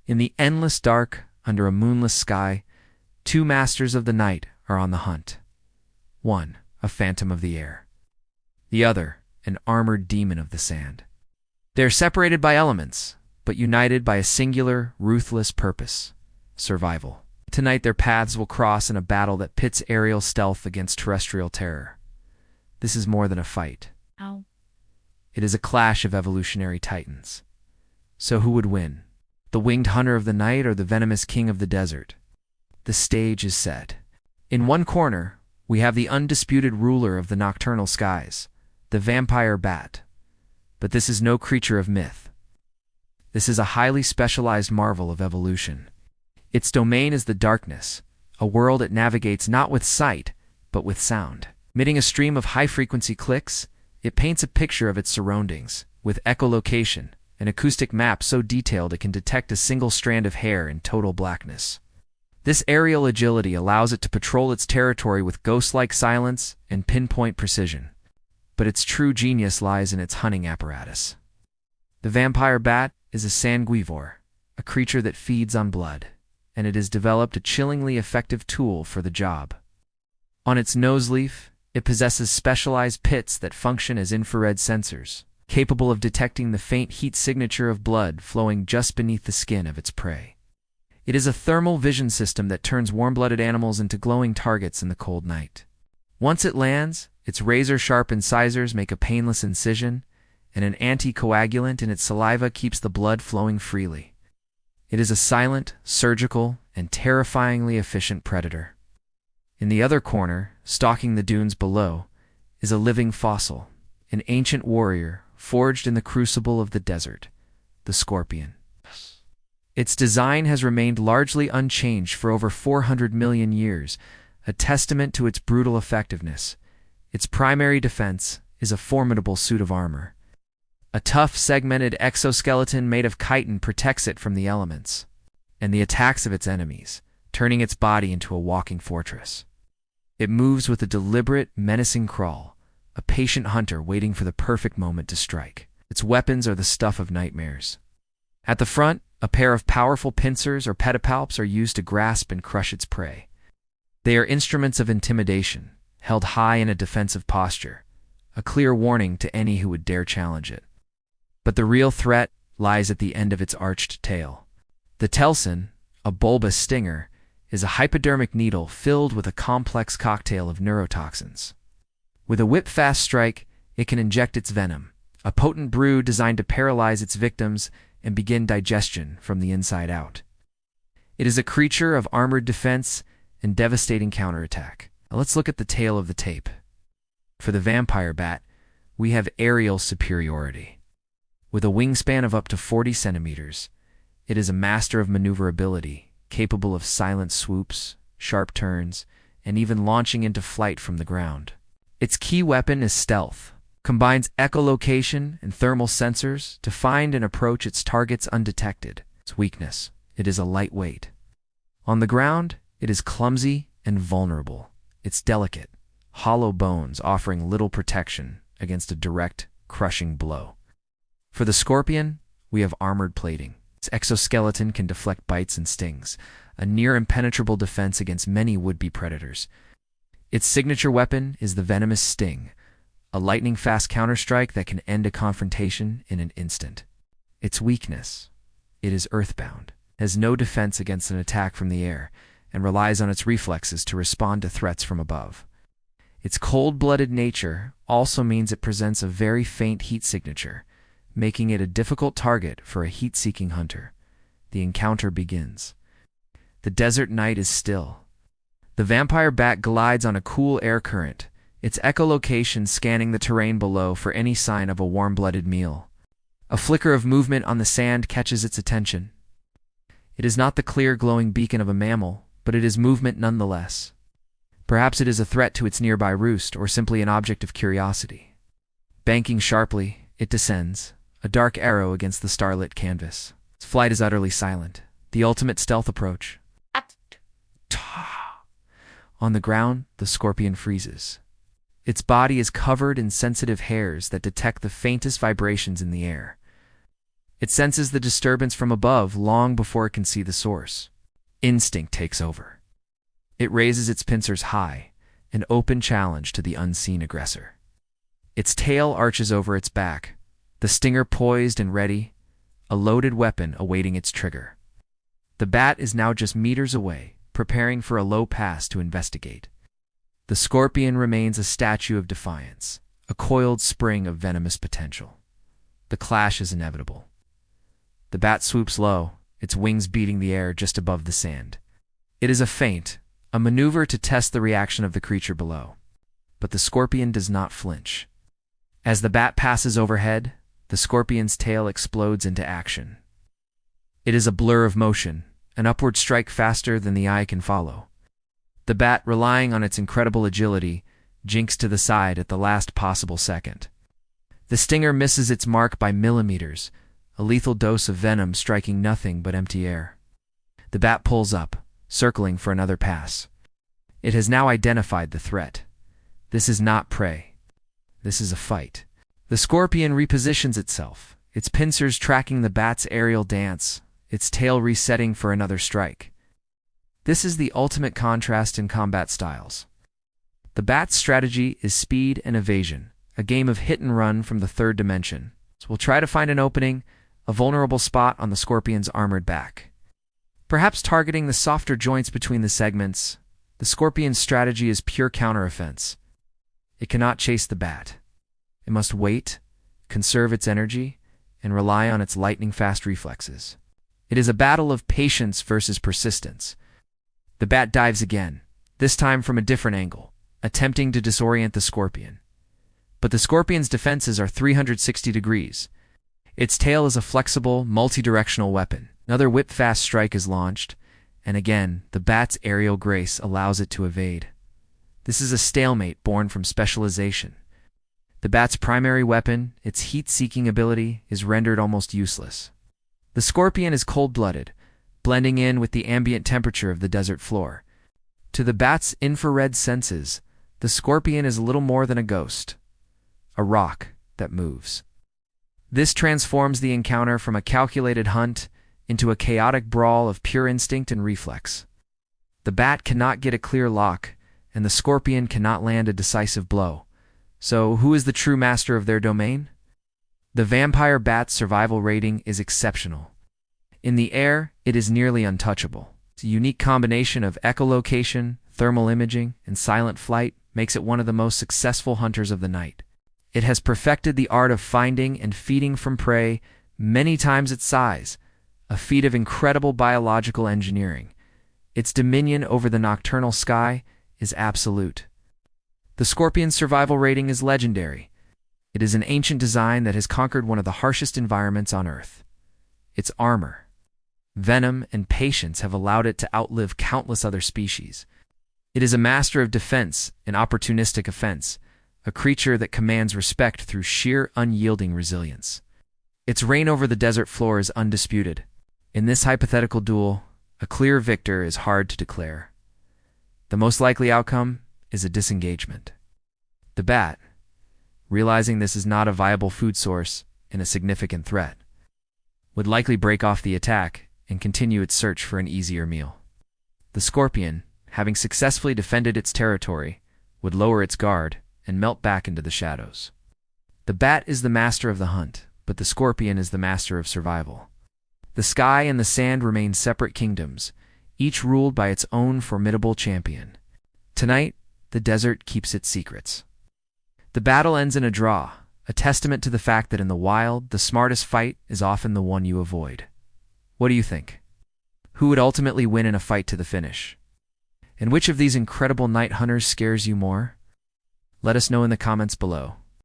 In the endless dark, under a moonless sky, two masters of the night are on the hunt. One, a phantom of the air. The other, an armored demon of the sand. They are separated by elements, but united by a singular, ruthless purpose: survival. Tonight their paths will cross in a battle that pits aerial stealth against terrestrial terror. This is more than a fight. Ow. It is a clash of evolutionary titans. So who would win? The winged hunter of the night or the venomous king of the desert? The stage is set. In one corner, we have the undisputed ruler of the nocturnal skies, the vampire bat. But this is no creature of myth. This is a highly specialized marvel of evolution. Its domain is the darkness, a world it navigates not with sight, but with sound. Emitting a stream of high-frequency clicks, it paints a picture of its surroundings, with echolocation, an acoustic map so detailed it can detect a single strand of hair in total blackness. This aerial agility allows it to patrol its territory with ghost-like silence and pinpoint precision. But its true genius lies in its hunting apparatus. The vampire bat is a sanguivore, a creature that feeds on blood, and it has developed a chillingly effective tool for the job. On its nose leaf, it possesses specialized pits that function as infrared sensors, capable of detecting the faint heat signature of blood flowing just beneath the skin of its prey. It is a thermal vision system that turns warm-blooded animals into glowing targets in the cold night. Once it lands, its razor-sharp incisors make a painless incision, and an anticoagulant in its saliva keeps the blood flowing freely. It is a silent, surgical, and terrifyingly efficient predator. In the other corner, stalking the dunes below, is a living fossil, an ancient warrior forged in the crucible of the desert, the scorpion. Its design has remained largely unchanged for over 400 million years, a testament to its brutal effectiveness. Its primary defense is a formidable suit of armor. A tough, segmented exoskeleton made of chitin protects it from the elements and the attacks of its enemies, turning its body into a walking fortress. It moves with a deliberate, menacing crawl, a patient hunter waiting for the perfect moment to strike. Its weapons are the stuff of nightmares. At the front, a pair of powerful pincers or pedipalps are used to grasp and crush its prey. They are instruments of intimidation, held high in a defensive posture, a clear warning to any who would dare challenge it. But the real threat lies at the end of its arched tail. The telson, a bulbous stinger, is a hypodermic needle filled with a complex cocktail of neurotoxins. With a whip-fast strike, it can inject its venom, a potent brew designed to paralyze its victims and begin digestion from the inside out. It is a creature of armored defense and devastating counterattack. Now let's look at the tail of the tape. For the vampire bat, we have aerial superiority. With a wingspan of up to 40 centimeters, it is a master of maneuverability, capable of silent swoops, sharp turns, and even launching into flight from the ground. Its key weapon is stealth, combines echolocation and thermal sensors to find and approach its targets undetected. Its weakness: it is a lightweight. On the ground, it is clumsy and vulnerable. Its delicate, hollow bones offering little protection against a direct, crushing blow. For the scorpion, we have armored plating. Its exoskeleton can deflect bites and stings, a near-impenetrable defense against many would-be predators. Its signature weapon is the venomous sting, a lightning-fast counterstrike that can end a confrontation in an instant. Its weakness: it is earthbound, has no defense against an attack from the air, and relies on its reflexes to respond to threats from above. Its cold-blooded nature also means it presents a very faint heat signature, making it a difficult target for a heat-seeking hunter. The encounter begins. The desert night is still. The vampire bat glides on a cool air current, its echolocation scanning the terrain below for any sign of a warm-blooded meal. A flicker of movement on the sand catches its attention. It is not the clear, glowing beacon of a mammal, but it is movement nonetheless. Perhaps it is a threat to its nearby roost, or simply an object of curiosity. Banking sharply, it descends, a dark arrow against the starlit canvas. Its flight is utterly silent, the ultimate stealth approach. On the ground, the scorpion freezes. Its body is covered in sensitive hairs that detect the faintest vibrations in the air. It senses the disturbance from above long before it can see the source. Instinct takes over. It raises its pincers high, an open challenge to the unseen aggressor. Its tail arches over its back, the stinger poised and ready, a loaded weapon awaiting its trigger. The bat is now just meters away, preparing for a low pass to investigate. The scorpion remains a statue of defiance, a coiled spring of venomous potential. The clash is inevitable. The bat swoops low, its wings beating the air just above the sand. It is a feint, a maneuver to test the reaction of the creature below. But the scorpion does not flinch. As the bat passes overhead, the scorpion's tail explodes into action. It is a blur of motion, an upward strike faster than the eye can follow. The bat, relying on its incredible agility, jinks to the side at the last possible second. The stinger misses its mark by millimeters, a lethal dose of venom striking nothing but empty air. The bat pulls up, circling for another pass. It has now identified the threat. This is not prey. This is a fight. The scorpion repositions itself, its pincers tracking the bat's aerial dance, its tail resetting for another strike. This is the ultimate contrast in combat styles. The bat's strategy is speed and evasion, a game of hit and run from the third dimension. So we'll try to find an opening, a vulnerable spot on the scorpion's armored back. Perhaps targeting the softer joints between the segments, the scorpion's strategy is pure counteroffense. It cannot chase the bat. It must wait, conserve its energy, and rely on its lightning-fast reflexes. It is a battle of patience versus persistence. The bat dives again, this time from a different angle, attempting to disorient the scorpion. But the scorpion's defenses are 360 degrees. Its tail is a flexible, multi-directional weapon. Another whip-fast strike is launched, and again, the bat's aerial grace allows it to evade. This is a stalemate born from specialization. The bat's primary weapon, its heat-seeking ability, is rendered almost useless. The scorpion is cold-blooded, blending in with the ambient temperature of the desert floor. To the bat's infrared senses, the scorpion is little more than a ghost, a rock that moves. This transforms the encounter from a calculated hunt into a chaotic brawl of pure instinct and reflex. The bat cannot get a clear lock, and the scorpion cannot land a decisive blow. So, who is the true master of their domain? The vampire bat's survival rating is exceptional. In the air, it is nearly untouchable. Its unique combination of echolocation, thermal imaging, and silent flight makes it one of the most successful hunters of the night. It has perfected the art of finding and feeding from prey many times its size, a feat of incredible biological engineering. Its dominion over the nocturnal sky is absolute. The scorpion's survival rating is legendary. It is an ancient design that has conquered one of the harshest environments on Earth. Its armor, venom, and patience have allowed it to outlive countless other species. It is a master of defense and opportunistic offense, a creature that commands respect through sheer unyielding resilience. Its reign over the desert floor is undisputed. In this hypothetical duel, a clear victor is hard to declare. The most likely outcome is a disengagement. The bat, realizing this is not a viable food source and a significant threat, would likely break off the attack and continue its search for an easier meal. The scorpion, having successfully defended its territory, would lower its guard and melt back into the shadows. The bat is the master of the hunt, but the scorpion is the master of survival. The sky and the sand remain separate kingdoms, each ruled by its own formidable champion. Tonight, the desert keeps its secrets. The battle ends in a draw, a testament to the fact that in the wild, the smartest fight is often the one you avoid. What do you think? Who would ultimately win in a fight to the finish? And which of these incredible night hunters scares you more? Let us know in the comments below.